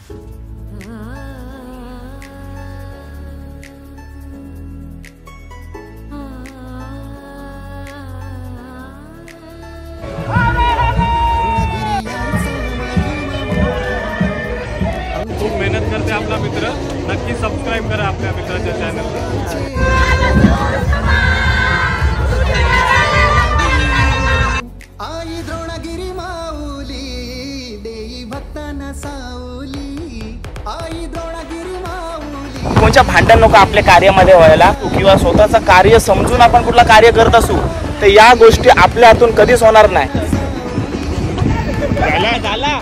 खूप मेहनत करते आपला मित्र, नक्की सबस्क्राईब करा आपल्या मित्राच्या चॅनलला. आई द्रोणगिरी माऊली देई भक्तांना सावली, आई द्रोणगिरी माऊली. कोणच्या भांडण नको आपल्या कार्यामध्ये व्हायला. किंवा स्वतःचं कार्य समजून आपण कुठलं कार्य करत असू तर या गोष्टी आपल्या हातून कधीच होणार नाही. झाला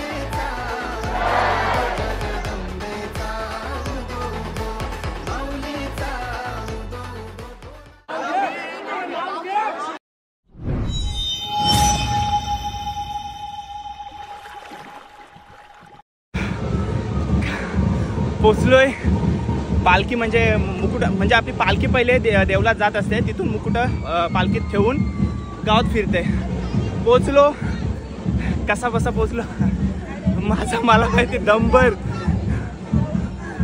पोचलोय. पालखी म्हणजे मुकुट म्हणजे आपली पालखी पहिले देवलात जात असते, तिथून मुकुट पालखीत ठेवून गावात फिरते. पोचलो. कसा बसा पोचलो मला माहिती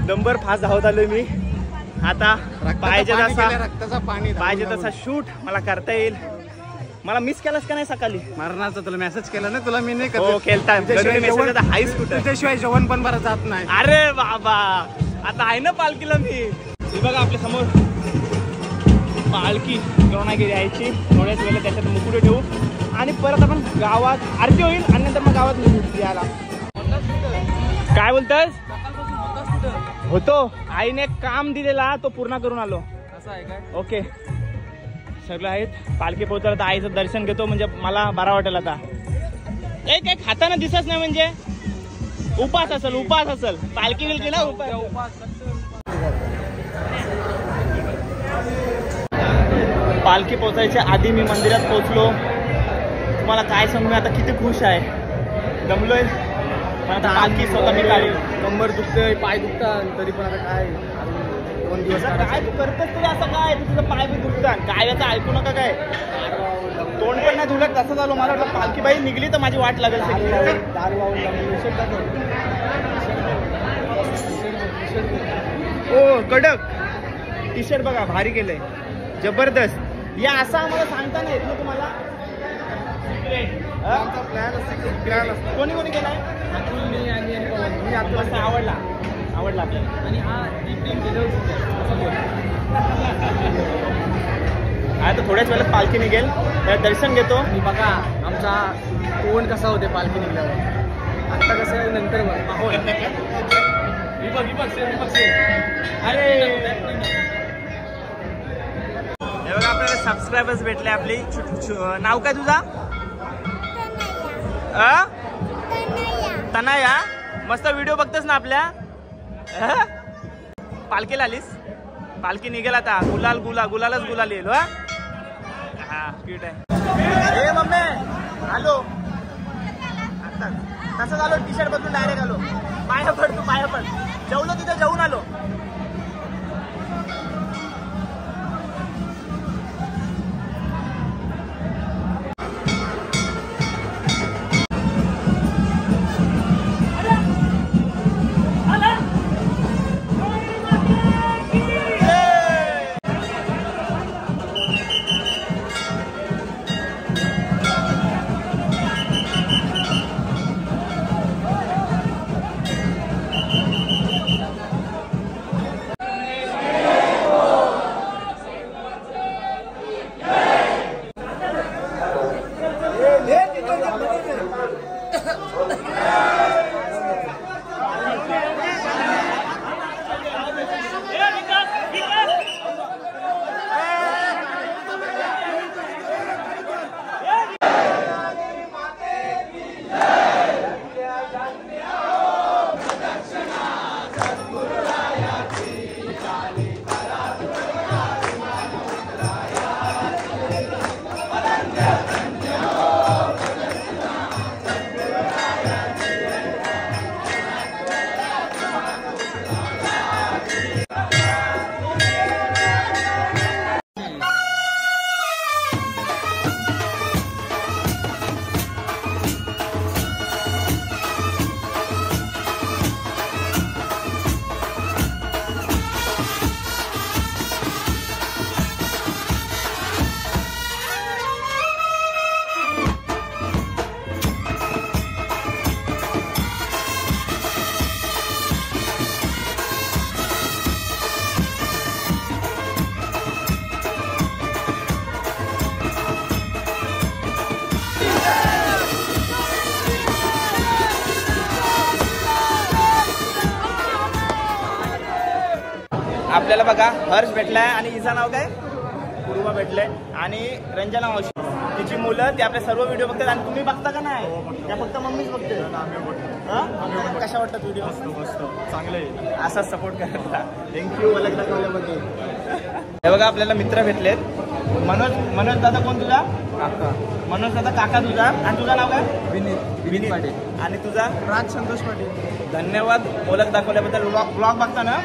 दंबर फास्ट धावत आलोय मी. आता पाहिजे तसा शूट मला करता येईल. मला मिस केलास का नाही सकाळी? मरणाचा तुला मेसेज केला ना, तुला मी नाही हो केलता. हाईस कुठं? त्याशिवाय जेवण पण बरं जात नाही. अरे बाबा आता आहे ना पालखीला मी. हे बघा आपल्या समोर पालखी द्रोणागिरी यायची. थोड्याच वेळेला त्याच्यात मुकुट ठेवू आणि परत आपण गावात आरती होईल आणि नंतर मग गावात निघू याला. काय बोलतोस? होतो. आईने काम दिलेला तो पूर्ण करून आलो. असं आहे काय? ओके सगळं आहेत. पालखी पोहोचला तर आईचं दर्शन घेतो म्हणजे मला बरा वाटेल. आता काही खाताना दिसत नाही म्हणजे उपास असेल पालखी बिलकी ना उपास. पालखी पोहोचायच्या आधी मी मंदिरात पोहोचलो. तुम्हाला काय सांगू आता किती खुश आहे. दमलोय पण आता पालखी स्वतः मी काढली. कंबर दुखतंय, पाय दुखतात, तरी पण आता काय 2 दिवस काय तू करतोस तरी असं काय तुझं पाय बी दुखतात काय याचं ऐकू नका. काय तोंड पण नाही धुलत कसं झालं. मला वाटलं पालखी बाई निघली तर माझी वाट लागेल. ओ कडक टी शर्ट बघा भारी केलंय जबरदस्त. या असं आम्हाला सांगता नाही येत ना तुम्हाला. कोणी कोणी केलाय? आवडला आपल्याला. आणि आता थोड्याच वेळात पालखी निघेल तर दर्शन घेतो. आणि बघा आमचा तोंड कसा होते पालखी निघल्यावर. आता कसं नंतर माहोल. अरे हे बघा आपल्याला सबस्क्रायबर्स भेटले आपली. नाव काय तुझा? तनया. मस्त व्हिडिओ बघतोस ना आपल्या. पालखीला आलीस? पालखी निघेल आता. गुलालच गुलाल येईल. हा क्यूट आहे. ए मम्मी आलो. आता तसंच आलो. टी शर्ट बदलून डायरेक्ट आलो. पाया पड. जेवलो तिथं जेवून आलो. आपल्याला बघा हर्ष भेटलाय आणि हिचं नाव काय पूर्वा भेटलंय आणि रंजना मावशी तिची मुलं ते आपले सर्व व्हिडिओ बघतात आणि तुम्ही बघता का नाही त्या फक्त मम्मीच बघते कशा वाटतात व्हिडिओ मस्त चांगले असाच सपोर्ट करायचा थँक्यू मला दाखवल्याबद्दल हे बघा आपल्याला मित्र भेटलेत मनोज दादा कोण तुझा काका मनोज दादा काका तुझा आणि तुझं नाव काय विनीत पाटील आणि तुझा राज संतोष पाटील धन्यवाद ओळख दाखवल्याबद्दल ब्लॉग बघता ना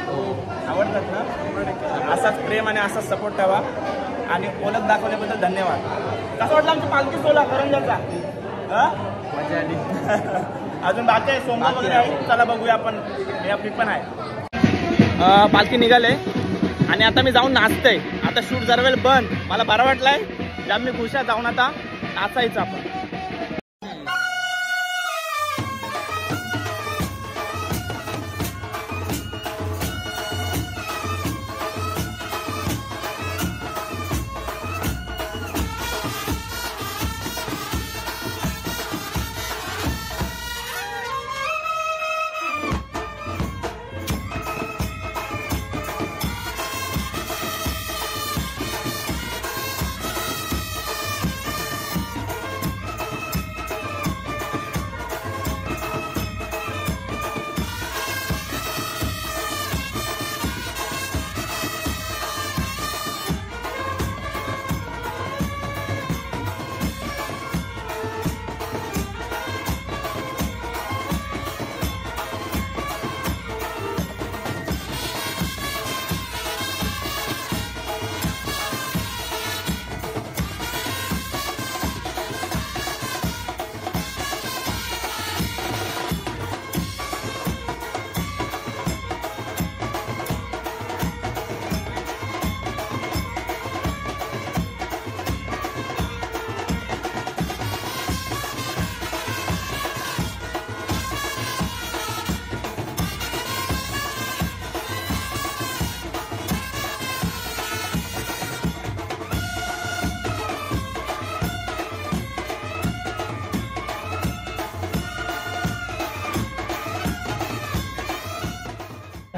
आवडतात ना असाच प्रेम आणि असाच सपोर्ट ठेवा आणि ओळख दाखवल्याबद्दल धन्यवाद कसं वाटलं आमची पालखी सोहळा करंजाचा मजा आली अजून बाकी आहे सोमवार वगैरे आहे चला बघूया आपण हे आपली पण आहे पालखी निघाले आणि आता मी जाऊन नाचतोय आता शूट जरा वेळ बंद मला बरं वाटलंय ज्या मी खुश आहे जाऊन आता नाचायचं आपण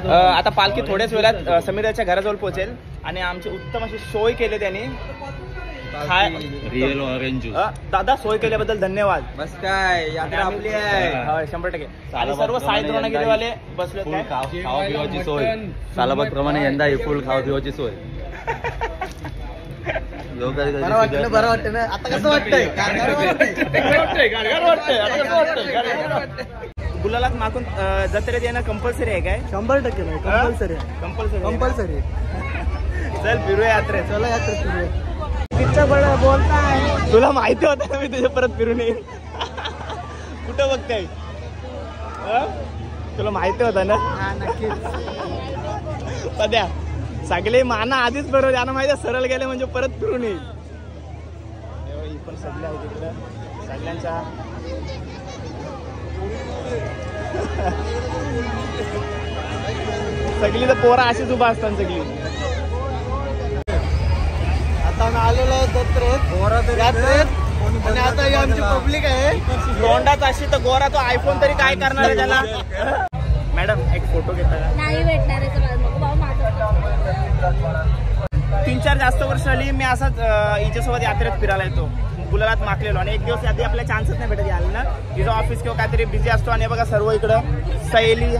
आता पालखी थोड्याच वेळात समीराच्या घराजवळ पोहोचेल आणि आमची उत्तम अशी सोय केली त्यांनी रिअल ऑरेंज ज्यूस दादा सोय केल्याबद्दल धन्यवाद बस काय यात्रा आपली आहे 100% आणि सर्व साई द्रोणगिरीवाले बसले खावा पिवाची सोय सालाबाद प्रमाणे यंदा ही फुल खावा पिवाची सोय बरं वाटतं ना आता कसं वाटतंय गुलालात मागून जत्रेत येणं कंपल्सरी आहे काय 100% नाही कंपल्सरी चल फिरूया यात्रेत चला यात्रेत फिरूया बोलताय तुला माहिती होतं ना मी तुझ्या परत फिरून येईल कुठं बघताय तुला माहिती होतं ना नक्कीच सध्या सगळे माना आधीच बरोबर यांना माहिती सरळ गेले म्हणजे परत फिरून येईल ही पण सगळे आहे तिकडं सगळ्यांचा सगळी तर पोरा अशीच उभा असतात सगळी आता आम्ही आलेलो आहे यात्रेत आणि आता ही आमची पब्लिक आहे तोंडात अशी तर गोरा तो आयफोन तरी काय करणार आहे त्याला मॅडम एक फोटो घेता का नाही भेटणार आहे 3-4 जास्त वर्ष झाली मी असाच हिच्यासोबत यात्रेत फिरायला येतो गुलालात माकलेलो आणि एक दिवस आधी आपल्याला चान्सच नाही भेटत यायला ना तिचं ऑफिस किंवा काहीतरी बिझी असतो आणि बघा सर्व इकडं सहेली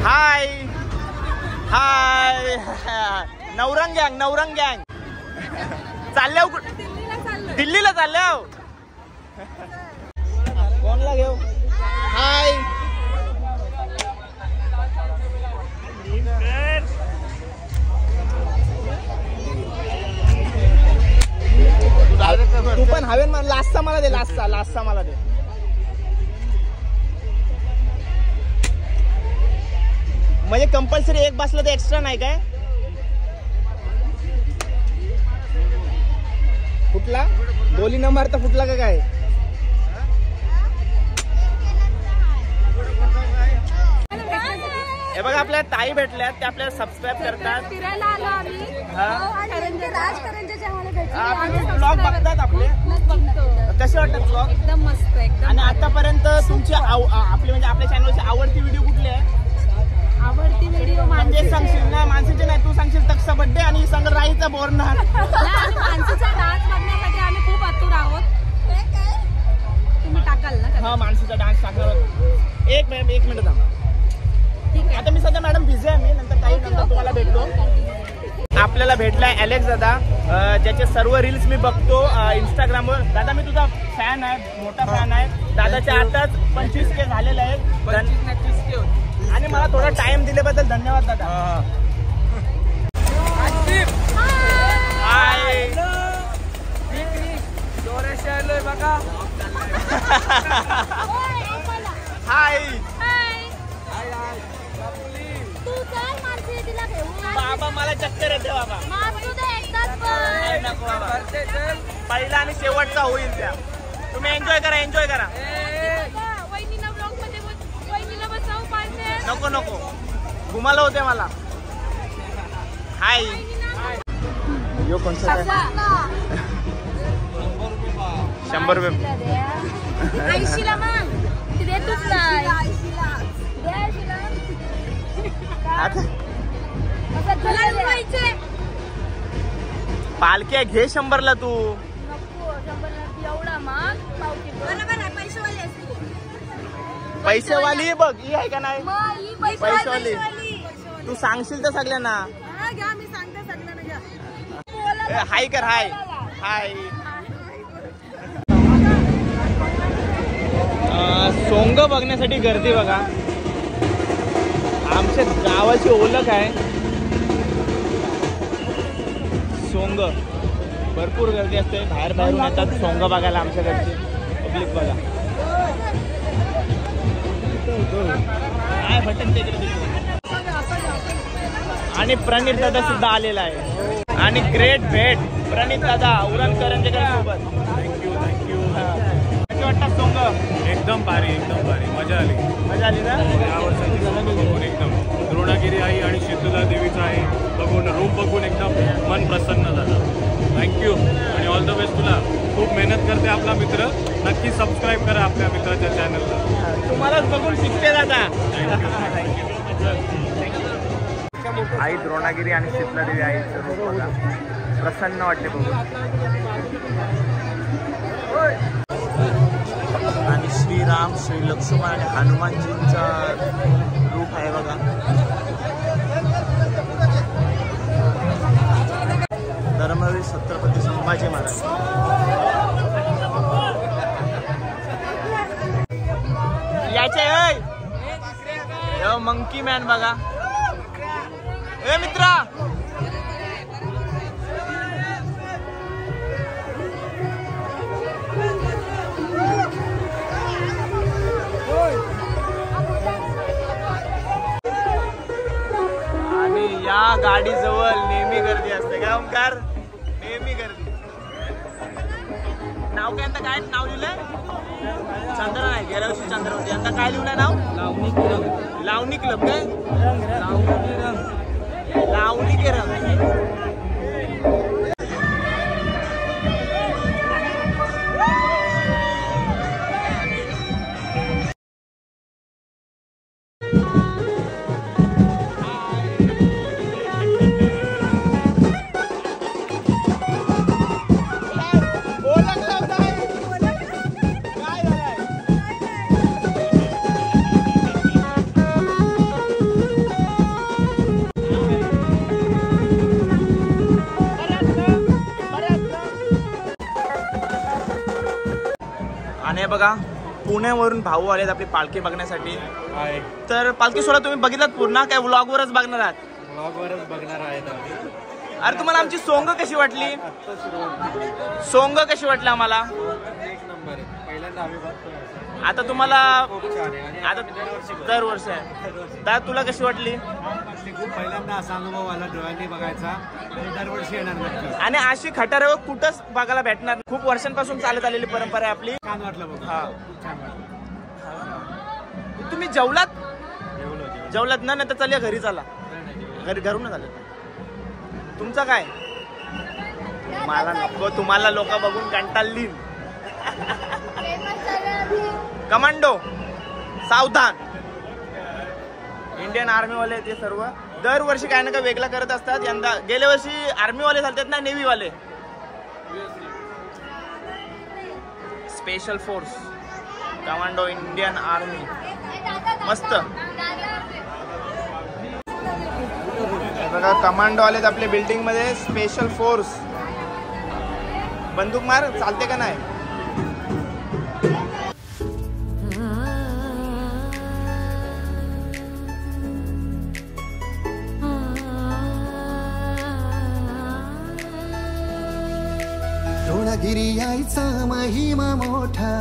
हाय हाय नवरंग गँग चालल्या दिल्लीला चालल्या कोणला घेऊ हाय तू पण हवे लास्टचा मला दे लास्टचा मला दे म्हणजे कंपल्सरी एक बसलं तर एक्स्ट्रा नाही काय फुटला गोली न मारता फुटला का काय हे बघा आपल्या ताई भेटल्यात ते आपल्याला सबस्क्राईब करतात फिरायला आलो आम्ही हा राज करंजाच्या आम्हाला भेटले ब्लॉग बघतात आपले कसे वाटतात ब्लॉग? एकदम मस्त एकदम. आणि आतापर्यंत तुमची आपली म्हणजे आपल्या चॅनलची आवडती व्हिडिओ कुठली आहे? आवडती व्हिडिओ म्हणजे सांगशील ना, माणसाचे नाही, तू सांगशील तक्सा बड्डे आणि सांग राईचा बोरना. माणसाचा डान्स बघण्यासाठी आम्ही खूप आतुर आहोत. तुम्ही टाकाल ना? हा, माणसाचा डान्स टाकणार. एक मिनिट थांबा. ठीक आहे. आता मी सध्या मॅडम बिझी आहे, मी नंतर काही नंतर तुम्हाला भेटतो. आपल्याला भेटलाय अलेक्स दादा, ज्याचे सर्व रील्स मी बघतो इंस्टाग्रामवर. दादा मी तुझा फॅन आहे, मोठा फॅन आहे. दादाच्या आताच 25K झालेला आहे आणि मला थोडा टाइम दिल्याबद्दल धन्यवाद दादा. हाय बघा. हाय बाबा, मला चक्कर येते बाबा. नको बाबा, पहिला आणि शेवटचा होईल त्या. तुम्ही एन्जॉय करा, एन्जॉय करा. नको नको, घुमाला होते मला. हाय. यो कोणता? 100 रुपये. 80ला मग ते देतच नाही. पालख्या घे 100ला तू. एवढा मग पैसेवाली बघ, ही आहे का नाही? पैसेवाली तू सांगशील तर सगळ्यांना. घ्या, मी सांगते सगळ्यांना घ्या. हाय कर, हाय हाय. सोंग बघण्यासाठी गर्दी बघा. आमच्या गावाची ओळख आहे सोंग. भरपूर गर्दी असते, बाहेरून येतात सोंग बघायला. आमच्याकडची पब्लिक बघा. आणि प्रणित दादा सुद्धा आलेला आहे. आणि ग्रेट भेट प्रणित दादा उरणकरंजेकर सोबत. थँक्यू. कशी वाटतात सोंग? एकदम भारी, एकदम भारी. मजा आली ना? यावर्षी बघून एकदम द्रोणागिरी आई आणि शीतला देवीचा आहे बघून, रूप बघून एकदम मन प्रसन्न झालं. थँक्यू आणि ऑल द बेस्ट. तुला खूप मेहनत करते आपला मित्र. नक्की सबस्क्राईब करा आपल्या मित्राच्या चॅनलला. तुम्हालाच बघून शिकते दादा. आई द्रोणागिरी आणि शीतला देवी आईचं रूप बघा, प्रसन्न वाटते बघून. आणि श्रीराम, श्री लक्ष्मण आणि हनुमानजींचा रूप आहे बघा. धर्मवीर छत्रपती संभाजी महाराज. याचे मंकी मॅन बघा. ए मित्रा, आणि या गाडीजवळ नेहमी गर्दी असते का ओंकार? नेहमी गर्दी. नाव काय? आता काय नाव लिहिलंय? चंद्र नाही, गेल्या वर्षी चंद्र होती. आता काय लिहिलंय नाव? लावणी क्लब काय? लावणी के रंग. आणि बघा, पुण्यावरून भाऊ आलेत आपली पालखी बघण्यासाठी. तर पालखी सोहळा तुम्ही बघितलात पूर्ण काय व्लॉगवरच बघणार आहात? व्लॉगवरच बघणार आहेत. अरे तुम्हाला आमची सोंग कशी वाटली? सोंग कशी वाटली आम्हाला? एक नंबर आहे. पहिल्यांदा आम्ही बघतोय. आता तुम्हाला आता दरवर्षी दरवर्षी आहे. दादा तुला कशी वाटली? खूप पहिल्यांदा असा अनुभव आला डोळ्यांनी बघायचा आणि दरवर्षी येणार नक्की. आणि अशी खटाऱ्यावर कुठंच बघायला भेटणार. खूप वर्षांपासून चालत आलेली परंपरा आहे आपली. छान वाटलं बघ. हा, खूप छान वाटलं. तुम्ही जेवलात? जेवलो. जेवलात ना? नाही तर चल घरी चला. घरूनच आले. तुमचं काय? मला नको, तुम्हाला लोक बघून कंटाळली. कमांडो सावधान. इंडियन आर्मी वाले ते सर्व दरवर्षी काय ना काय वेगळा करत असतात. यंदा गेल्या वर्षी आर्मी वाले चालतात ना, नेव्ही वाले. Special force commando Indian army मस्त. बघा कमांडो आलेत आपल्या बिल्डिंग मध्ये. Special force. बंदूक मार चालते का नाही. द्रोणागिरी आईचा महिमा मोठा,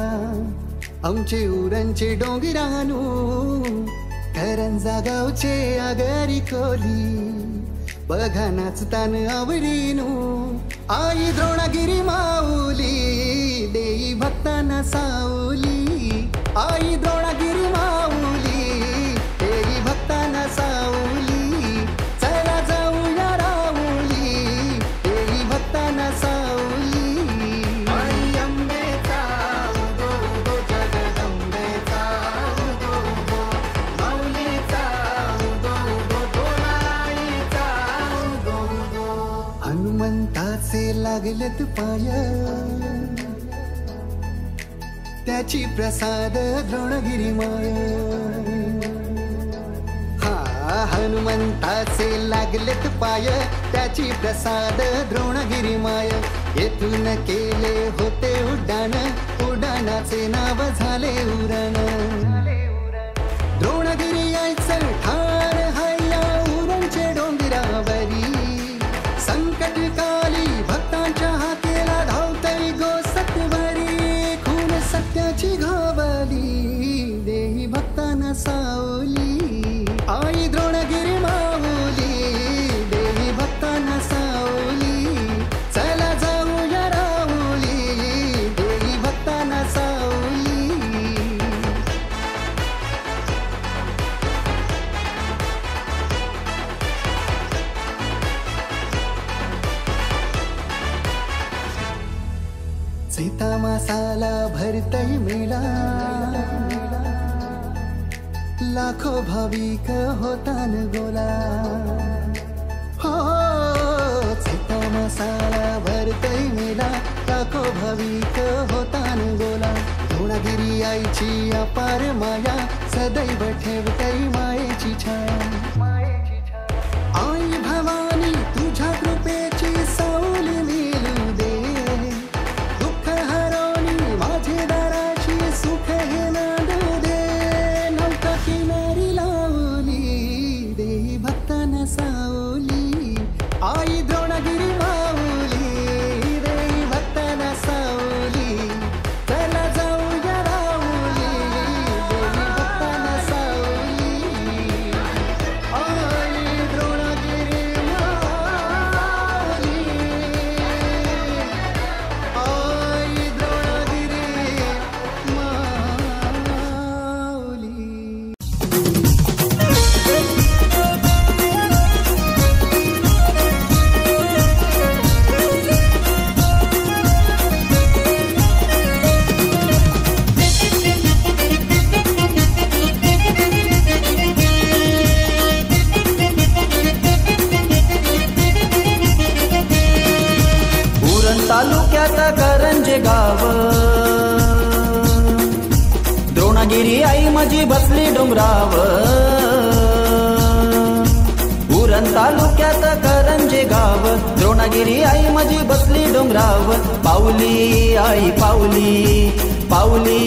आमचे उरणचे डोंगरानू, करंजा गावचे आगरी कोली, बघा नाचतान आवडीनू. आई द्रोणागिरी माऊली, देई भक्तांना सावली. आई द्रोणागिरी माऊली, देई भक्तांना सावली. चला जाऊया राऊली, देई भक्तांना सावली. आई अंबेचा उदो उदो, जगदंबेचा उदो उदो, माऊलीचा उदो उदो, दोनाईचा उदो उदो. हनुमंताचे लागलेत पाय, त्याची प्रसाद द्रोणगिरी माय. हा हनुमंताचे लागलेत पाय, त्याची प्रसाद द्रोणगिरी माय. येथून केले होते उड्डाण, उड्डाणाचे नाव झाले उरण. द्रोणगिरी आईचं ठाण हैया उरणचे डोंगरावरी. संकटकाली भक्तांच्या हाकेला धावतई गो सत्वरी. खून सत्याची घावली, देही भक्तांना सावली. आई द्रोणगिरी माऊली, देही भक्तांना सावली. चला जाऊया राऊली, देही भक्तांना सावली. सीता मसाला भरतई मेला, लाखो भाविक होतान गोला. हो सीता मसाला भरतई मेला, लाखो भाविक होतान गोला. द्रोणगिरी आईची अपार माया, सदैव ठेवतई मायेची छाया. आई भवानी तुझ्या कृपेची सावली मिळू दे. दुःख हरवणी माझे दाराची, सुख हे नांदू दे. नौका किनारी लावली, देई भक्तांना सावली. आई द्रोणगिरी माऊली, देई भक्तांना सावली. चला जाऊया राऊली, देई भक्तांना सावली. आई द्रोणगिरी माऊली, आई द्रोणगिरी माऊली. उरण तालुक्यात करंजे गाव, द्रोणगिरी आई माझी बसली डोंगराव. उरण तालुक्यात करंजे गाव, द्रोणगिरी आई माझी बसली डोंगराव. पाऊली आई पाऊली, पाऊली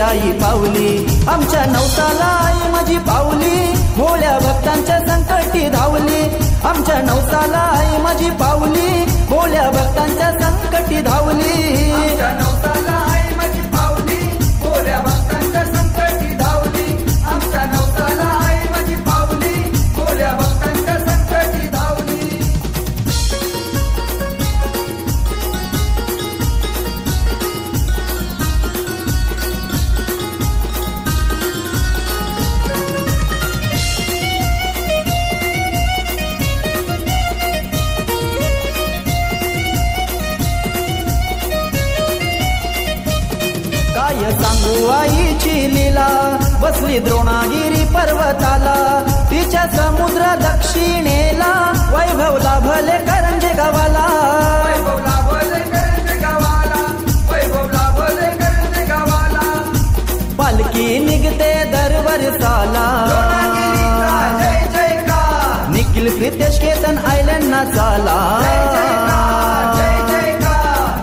आई पाऊली. आमच्या नवसाला आई माझी पाऊली, भोळ्या भक्तांच्या संकटी धावली. आमच्या नवसाला आई माझी पाऊली, भोळ्या भक्तांच्या संकटी धावली. आमच्या नवसाला आई माझी पाऊली, भोळ्या भक्तांच्या संकटी धावली. आमच्या नवसाला आई माझी पाऊली, भोळ्या भक्तांच्या संकटी धावली. काय सांगू आईची लीला बसली द्रोणागिरी पर्वताला तिच्या समुद्र दक्षिणेला वैभव लाभले करंजे गावाला पालखी निघते दरवर्षाला निखिल प्रितेश केतन आयलंड ना चाला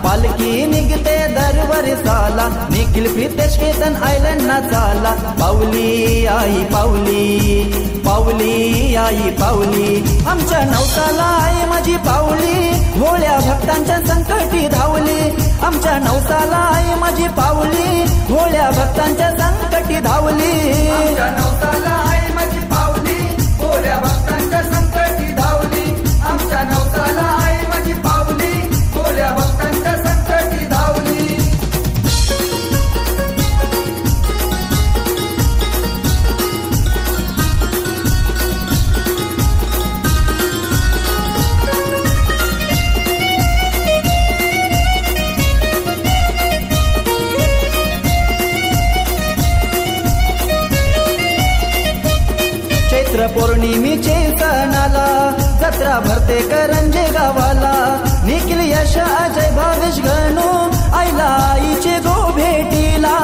पालखी निघते दरवर्षाला निखिल प्रितेश केतन आयलंड ना चाला पावली आई पावली पावली आई पावली आमच्या नवसाला आई माझी पावली भोळ्या भक्तांच्या संकटी धावली आमच्या नवसाला आई माझी पावली भोळ्या भक्तांच्या संकटी धावली आमच्या नवसाला आई माझी पावली भोळ्या भक्तांच्या संकटी धावली आमच्या नवसाला आई माझी पावली भोळ्या भक्तांच्या संकटी धावली चैत्र पौर्णिमेचे सणाला जत्रा भरते करंजे गावाला निखिल यश अजय भावेश गणू आईला आईचे गो भेटीला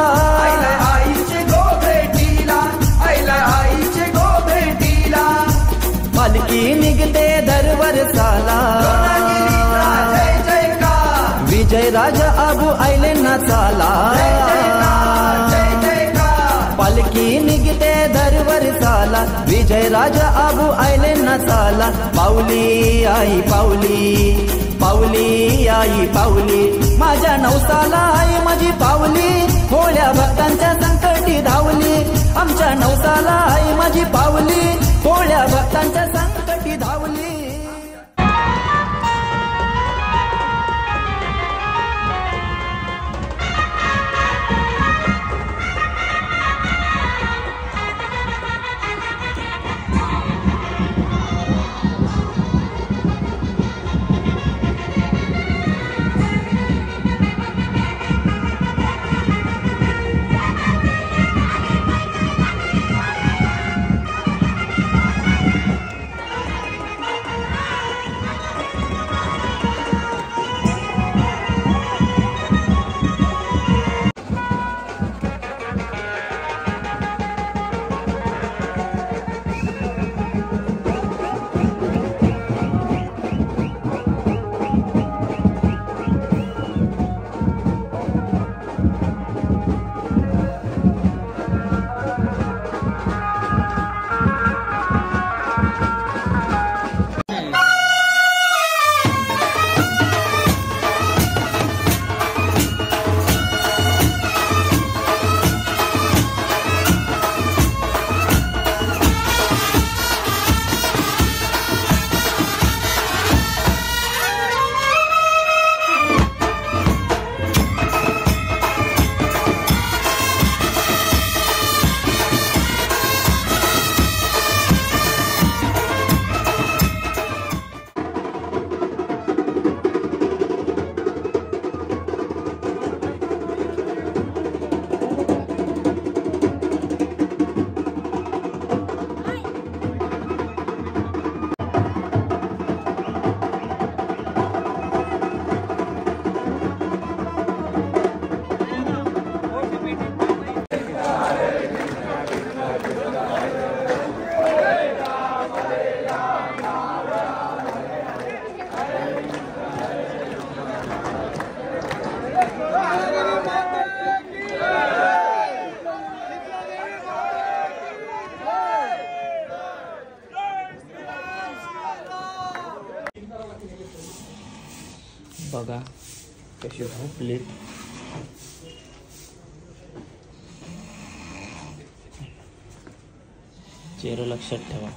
आईचे गो भेटीला आईला आईचे गो भेटीला पालखी निघते दरवर्षाला विजय राजा आबू आयले ना चाला पालखी निघते दरवर्षाला विजय राजा आबू आयले ना चाला पावली आई पावली पावली आई पावली माझ्या नवसाला आई माझी पावली भोळ्या भक्तांच्या संकटी धावली आमच्या नवसाला आई माझी पावली भोळ्या भक्तांच्या संकटी धावली बघा कशी झोपलीत. चेहरा लक्षात ठेवा.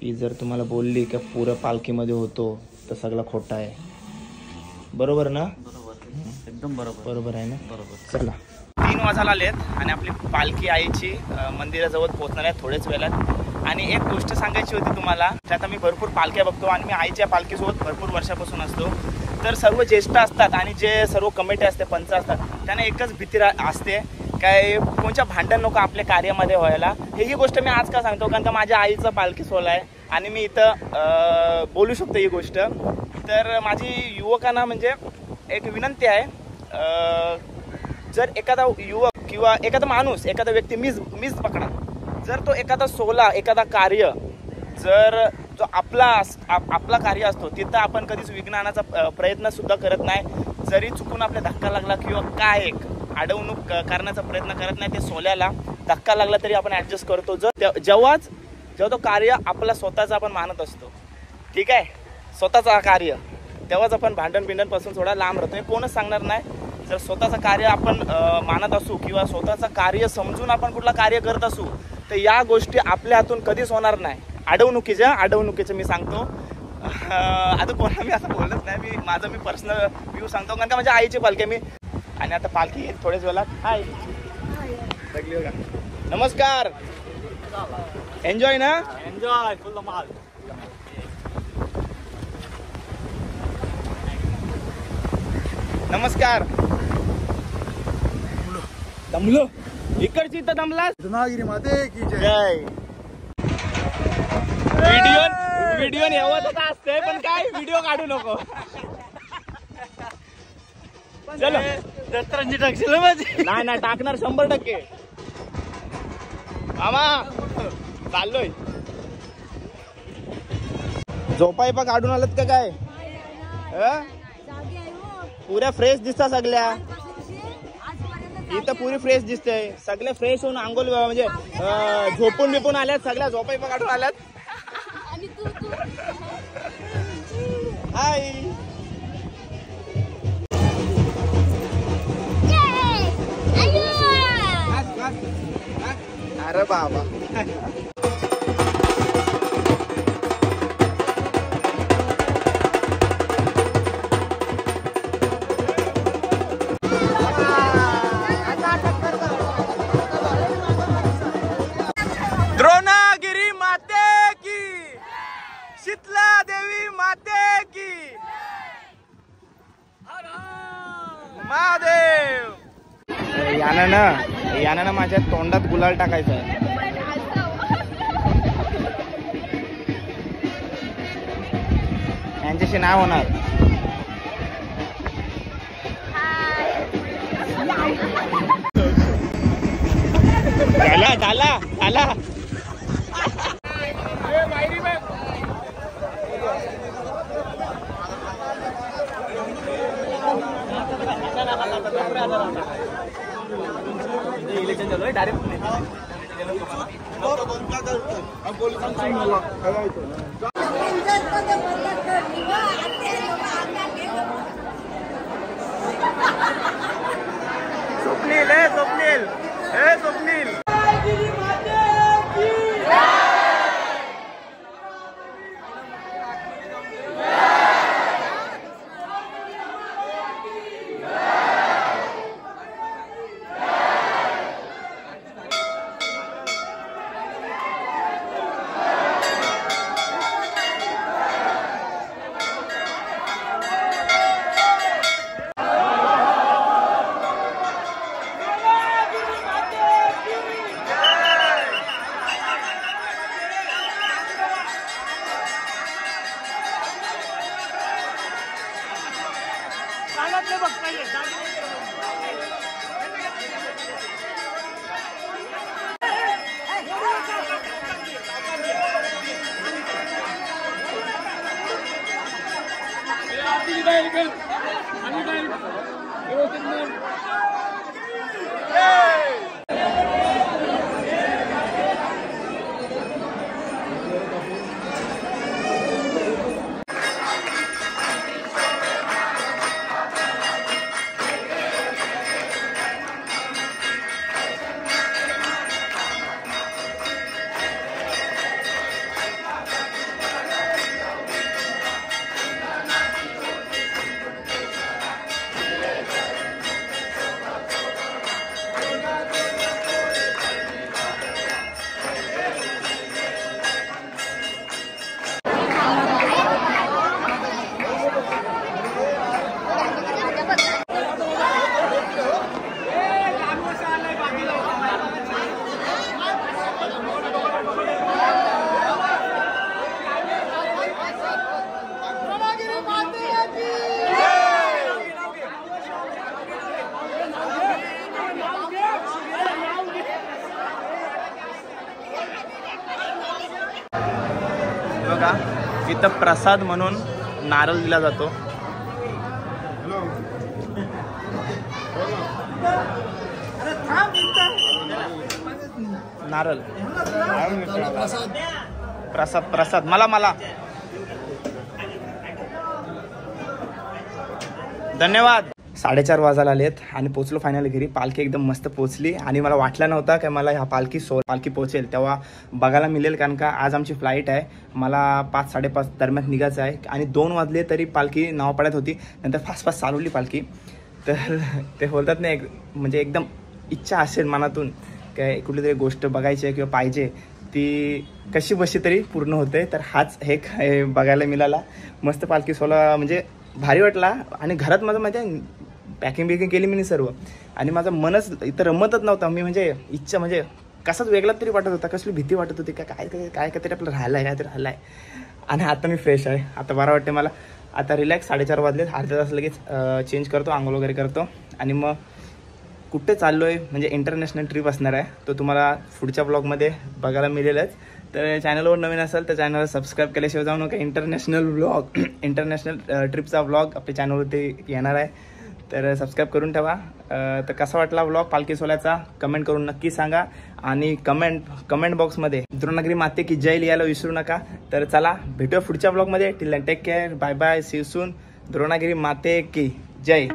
ही जर तुम्हाला बोलली का पुरं पालखीमध्ये होतो तर सगळं खोटं आहे. बरोबर ना? एकदम बरोबर. बरोबर आहे ना? बरोबर. चला 3 वाजायला आलेत आणि आपली पालखी आईची मंदिराजवळ पोहोचणार आहे थोड्याच वेळात. आणि एक गोष्ट सांगायची होती तुम्हाला, त्यात मी भरपूर पालख्या बघतो आणि मी आईच्या पालखीसोबत भरपूर वर्षापासून असतो. तर सर्व ज्येष्ठ असतात आणि जे सर्व कमिटी असते, पंच असतात, त्यांना एकच भीती असते काय कोणच्या भांडण नको आपल्या कार्यामध्ये व्हायला. ही गोष्ट मी आज का सांगतो कारण का माझ्या आईचा पालखी सोहळा आहे आणि मी इथं बोलू शकतो ही गोष्ट. तर माझी युवकांना म्हणजे एक विनंती आहे, जर एखादा युवक किंवा एखादा माणूस, एखादा व्यक्ती मीच पकडा, जर तो एखादा सोहळा, एखादा कार्य जर जो आपला कार्य असतो तिथं आपण कधीच विघ्न आणायचा प्रयत्न सुद्धा करत नाही. जरी चुकून आपल्या धक्का लागला किंवा काय एक अडवणूक करण्याचा प्रयत्न करत नाही, ते सोहळ्याला धक्का लागला तरी आपण ॲडजस्ट करतो. जेव्हा तो कार्य आपला स्वतःचा आपण मानत असतो, ठीक आहे, स्वतःचा कार्य, तेव्हाच आपण भांडण पासून थोडा लांब राहतो. हे कोणच सांगणार नाही. जर स्वतःचं कार्य आपण मानत असू किंवा स्वतःचं कार्य समजून आपण कुठलं कार्य करत असू तर या गोष्टी आपल्या हातून कधीच होणार नाही. अडवणुकीचं मी सांगतो. आता कोणा मी असं बोलत नाही, मी पर्सनल व्ह्यू सांगतो कारण का माझ्या आईची पालखी मी. आणि आता पालखी थोड्याच वेळात. हाय, नमस्कार. एन्जॉय ना, एन्जॉय फुल माल. नमस्कार. दमलो इकडची तर दमला. रत्नागिरी माते की जय. जय. व्हिडिओ नेवत असते पण काय व्हिडिओ काढू नको. चलो दत्तरांची टाकशील माझी. नाही टाकणार 100%. आमा चाललोय. झोपाय पण काढून आलात का काय? पुऱ्या फ्रेश दिसता सगळ्या इथं, पुरी फ्रेश दिसते. सगळे फ्रेश होऊन आंघोळ म्हणजे झोपून बिपून आल्यात, सगळ्या झोपाय पण काढून आल्यात. हाय. अरे बाबा. द्रोणागिरी माते की, शीतला देवी माते की, महादेव. यानं माझ्या तोंडात गुलाल टाकायचा आहे. यांच्याशी नाही होणार. झाला. इलेक्शन चालू आहे डायरेक्ट. स्वप्नील. नका. इथं प्रसाद म्हणून नारळ दिला जातो. नारळ प्रसाद प्रसाद मला धन्यवाद. 4:30 वाजायला आलेत आणि पोचलो फायनली घरी. पालखी एकदम मस्त पोचली आणि मला वाटलं नव्हतं की मला ह्या पालखी पोचेल तेव्हा बघायला मिळेल, कारण का आज आमची फ्लाईट आहे. मला 5-5:30 दरम्यान निघायचं आहे आणि 2 वाजले तरी पालखी नाव पडत होती. नंतर फास्ट चालवली पालखी. तर ते बोलतात नाही, म्हणजे एकदम इच्छा असेल मनातून काय कुठली तरी गोष्ट बघायची आहे किंवा पाहिजे, ती कशी बशी तरी पूर्ण होते. तर हाच हे बघायला मिळाला. मस्त पालखी सोहळा म्हणजे भारी वाटला. आणि घरात माझं माहिती आहे पॅकिंग केली मी सर्व, आणि माझं मनच इथं रमतच नव्हतं. मी म्हणजे इच्छा म्हणजे कसाच वेगळाच तरी वाटत होता, कसली भीती वाटत होती काय तरी आपलं राहिलं आहे. आणि आता मी फ्रेश आहे, आता बरं वाटते मला. आता रिलॅक्स. 4:30 वाजले. अर्धा तास लगेच चेंज करतो, आंघोळ वगैरे करतो आणि मग कुठे चाललो आहे म्हणजे इंटरनॅशनल ट्रिप असणार आहे. तो तुम्हाला पुढच्या ब्लॉगमध्ये बघायला मिळेलच. तर चॅनलवर नवीन असेल तर चॅनलला सबस्क्राईब केल्याशिवाय जाऊ नका. इंटरनॅशनल ट्रिपचा ब्लॉग आपल्या चॅनलवरती येणार आहे, तर सबस्क्राईब करून ठेवा. तर कसा वाटला ब्लॉग पालखी सोहळ्याचा कमेंट करून नक्की सांगा. आणि कमेंट बॉक्समध्ये द्रोणागिरी माते की जय लिहायला विसरू नका. तर चला भेटूया पुढच्या ब्लॉगमध्ये. Till take care, bye bye, see you soon. Dronagiri माते की जय.